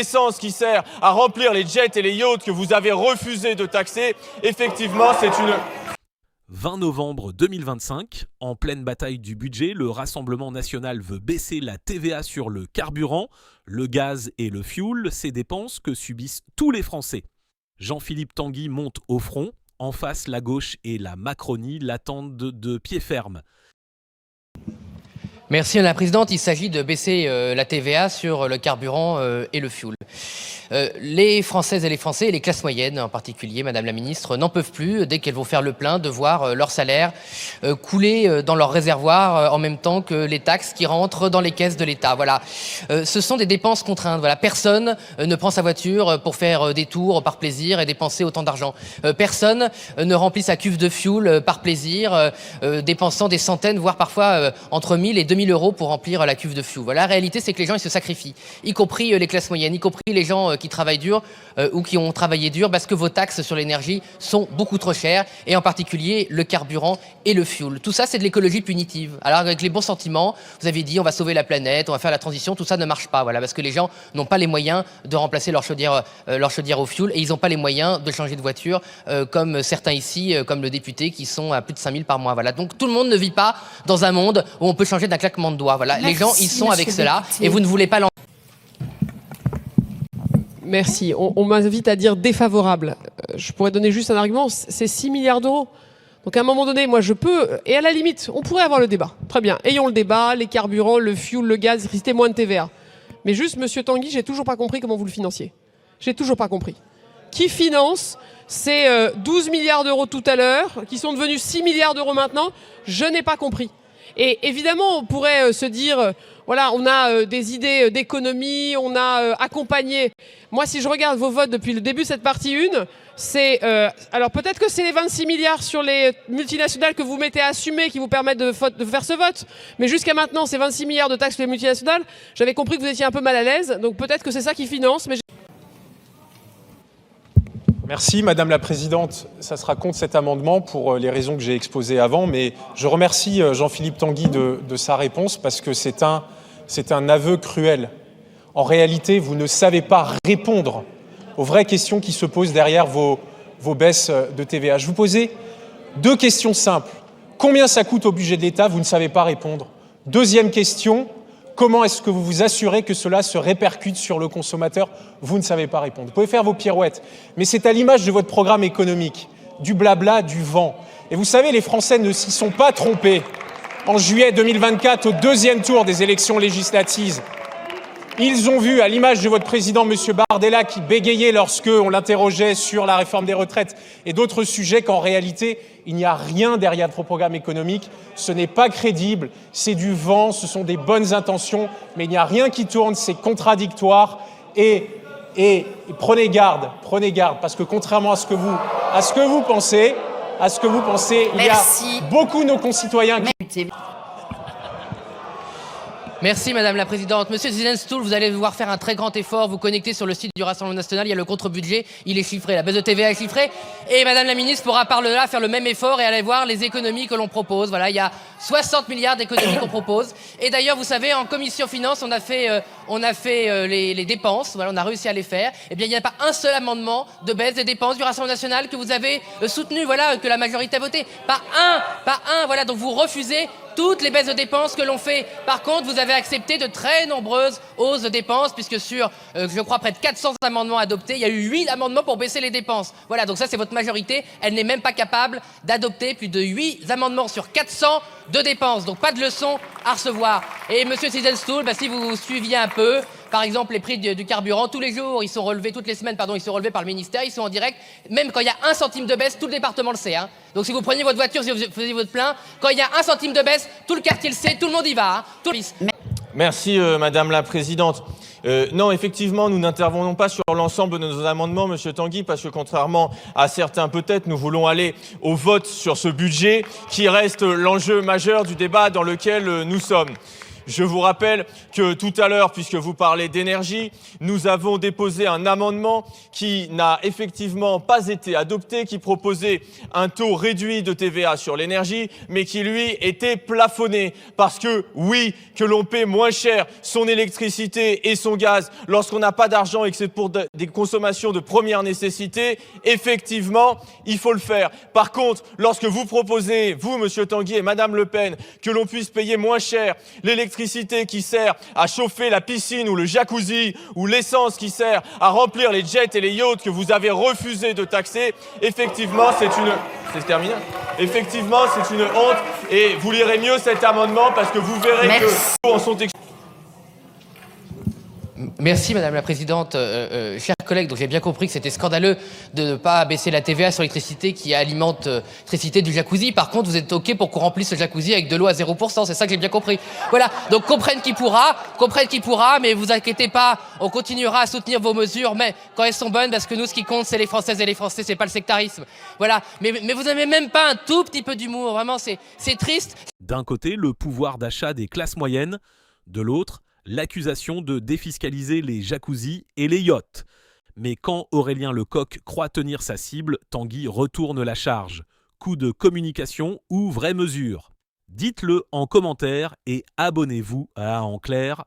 l'essence qui sert à remplir les jets et les yachts que vous avez refusé de taxer, effectivement, c'est une... 20 novembre 2025, en pleine bataille du budget, le Rassemblement national veut baisser la TVA sur le carburant, le gaz et le fioul, ces dépenses que subissent tous les Français. Jean-Philippe Tanguy monte au front. En face, la gauche et la Macronie l'attendent de pied ferme. Merci Madame la Présidente. Il s'agit de baisser la TVA sur le carburant et le fioul. Les Françaises et les Français, et les classes moyennes en particulier, Madame la Ministre, n'en peuvent plus dès qu'elles vont faire le plein de voir leur salaire couler dans leur réservoir en même temps que les taxes qui rentrent dans les caisses de l'État. Voilà. Ce sont des dépenses contraintes. Voilà. Personne ne prend sa voiture pour faire des tours par plaisir et dépenser autant d'argent. Personne ne remplit sa cuve de fioul par plaisir, dépensant des centaines, voire parfois entre 1000 et 2000 euros pour remplir la cuve de fioul. Voilà. La réalité, c'est que les gens ils se sacrifient, y compris les classes moyennes, y compris les gens qui travaillent dur ou qui ont travaillé dur parce que vos taxes sur l'énergie sont beaucoup trop chères et en particulier le carburant et le fioul. Tout ça, c'est de l'écologie punitive. Alors avec les bons sentiments, vous avez dit on va sauver la planète, on va faire la transition, tout ça ne marche pas. Voilà, parce que les gens n'ont pas les moyens de remplacer leur chaudière au fioul et ils n'ont pas les moyens de changer de voiture comme certains ici, comme le député qui sont à plus de 5000 par mois. Voilà, donc tout le monde ne vit pas dans un monde où on peut changer d'un claquement de doigts. Voilà, les gens ils sont avec cela et vous ne voulez pas Merci. On m'invite à dire défavorable. Je pourrais donner juste un argument, c'est 6 milliards d'euros. Donc à un moment donné, moi je peux, et à la limite, on pourrait avoir le débat. Très bien, ayons le débat, les carburants, le fioul, le gaz, restez moins de TVA. Mais juste, monsieur Tanguy, j'ai toujours pas compris comment vous le financiez. J'ai toujours pas compris. Qui finance ces 12 milliards d'euros tout à l'heure, qui sont devenus 6 milliards d'euros maintenant? Je n'ai pas compris. Et évidemment, on pourrait se dire, voilà, on a des idées d'économie, on a accompagné. Moi, si je regarde vos votes depuis le début de cette partie 1, c'est... alors peut-être que c'est les 26 milliards sur les multinationales que vous mettez à assumer qui vous permettent de faire ce vote. Mais jusqu'à maintenant, c'est 26 milliards de taxes sur les multinationales. J'avais compris que vous étiez un peu mal à l'aise, donc peut-être que c'est ça qui finance. Mais Merci Madame la Présidente. Ça sera contre cet amendement pour les raisons que j'ai exposées avant, mais je remercie Jean-Philippe Tanguy de sa réponse parce que c'est un aveu cruel. En réalité, vous ne savez pas répondre aux vraies questions qui se posent derrière vos baisses de TVA. Je vous posais 2 questions simples. Combien ça coûte au budget de l'État? Vous ne savez pas répondre. Deuxième question, comment est-ce que vous vous assurez que cela se répercute sur le consommateur? Vous ne savez pas répondre. Vous pouvez faire vos pirouettes, mais c'est à l'image de votre programme économique, du blabla, du vent. Et vous savez, les Français ne s'y sont pas trompés. En juillet 2024, au 2e tour des élections législatives, ils ont vu, à l'image de votre président, M. Bardella, qui bégayait lorsqu'on l'interrogeait sur la réforme des retraites et d'autres sujets, qu'en réalité, il n'y a rien derrière votre programme économique. Ce n'est pas crédible, c'est du vent, ce sont des bonnes intentions, mais il n'y a rien qui tourne, c'est contradictoire. Et prenez garde, parce que contrairement à ce que vous pensez, il y a beaucoup de nos concitoyens qui... Merci Madame la Présidente. Monsieur Zizenstoul, vous allez devoir faire un très grand effort, vous connecter sur le site du Rassemblement National, il y a le contre-budget, il est chiffré, la baisse de TVA est chiffrée, et Madame la Ministre pourra par là faire le même effort et aller voir les économies que l'on propose. Voilà, il y a 60 milliards d'économies qu'on propose. Et d'ailleurs, vous savez, en commission finance, on a fait les dépenses, voilà, on a réussi à les faire. Eh bien, il n'y a pas un seul amendement de baisse des dépenses du Rassemblement National que vous avez soutenu, voilà, que la majorité a voté. Pas un, voilà, donc vous refusez toutes les baisses de dépenses que l'on fait. Par contre, vous avez accepté de très nombreuses hausses de dépenses, puisque sur, je crois, près de 400 amendements adoptés, il y a eu 8 amendements pour baisser les dépenses. Voilà, donc ça, c'est votre majorité. Elle n'est même pas capable d'adopter plus de 8 amendements sur 400 de dépenses. Donc, pas de leçon à recevoir. Et Monsieur Zizenstoul, si vous suiviez un peu, par exemple, les prix du carburant, tous les jours, ils sont relevés, toutes les semaines, pardon, ils sont relevés par le ministère, ils sont en direct. Même quand il y a 1 centime de baisse, tout le département le sait. Hein. Donc si vous preniez votre voiture, si vous faisiez votre plein, quand il y a 1 centime de baisse, tout le quartier le sait, tout le monde y va. Hein. Merci Madame la Présidente. Non, effectivement, nous n'intervenons pas sur l'ensemble de nos amendements, Monsieur Tanguy, parce que contrairement à certains peut-être, nous voulons aller au vote sur ce budget qui reste l'enjeu majeur du débat dans lequel nous sommes. Je vous rappelle que tout à l'heure, puisque vous parlez d'énergie, nous avons déposé un amendement qui n'a effectivement pas été adopté, qui proposait un taux réduit de TVA sur l'énergie, mais qui lui était plafonné. Parce que oui, que l'on paie moins cher son électricité et son gaz lorsqu'on n'a pas d'argent et que c'est pour des consommations de première nécessité, effectivement, il faut le faire. Par contre, lorsque vous proposez, vous, Monsieur Tanguy et Madame Le Pen, que l'on puisse payer moins cher l'électricité qui sert à chauffer la piscine ou le jacuzzi, ou l'essence qui sert à remplir les jets et les yachts que vous avez refusé de taxer, effectivement, c'est terminé. Effectivement, c'est une honte et vous lirez mieux cet amendement parce que vous verrez que en sont Merci Madame la Présidente. Chers collègues, donc j'ai bien compris que c'était scandaleux de ne pas baisser la TVA sur l'électricité qui alimente l'électricité du jacuzzi. Par contre, vous êtes OK pour qu'on remplisse le jacuzzi avec de l'eau à 0%, c'est ça que j'ai bien compris. Voilà, donc comprenne qui pourra, mais vous inquiétez pas, on continuera à soutenir vos mesures, mais quand elles sont bonnes, parce que nous, ce qui compte, c'est les Françaises et les Français, c'est pas le sectarisme. Voilà, mais vous n'avez même pas un tout petit peu d'humour, vraiment, c'est triste. D'un côté, le pouvoir d'achat des classes moyennes, de l'autre, l'accusation de défiscaliser les jacuzzis et les yachts. Mais quand Aurélien Lecoq croit tenir sa cible, Tanguy retourne la charge. Coup de communication ou vraie mesure? Dites-le en commentaire et abonnez-vous à En Clair.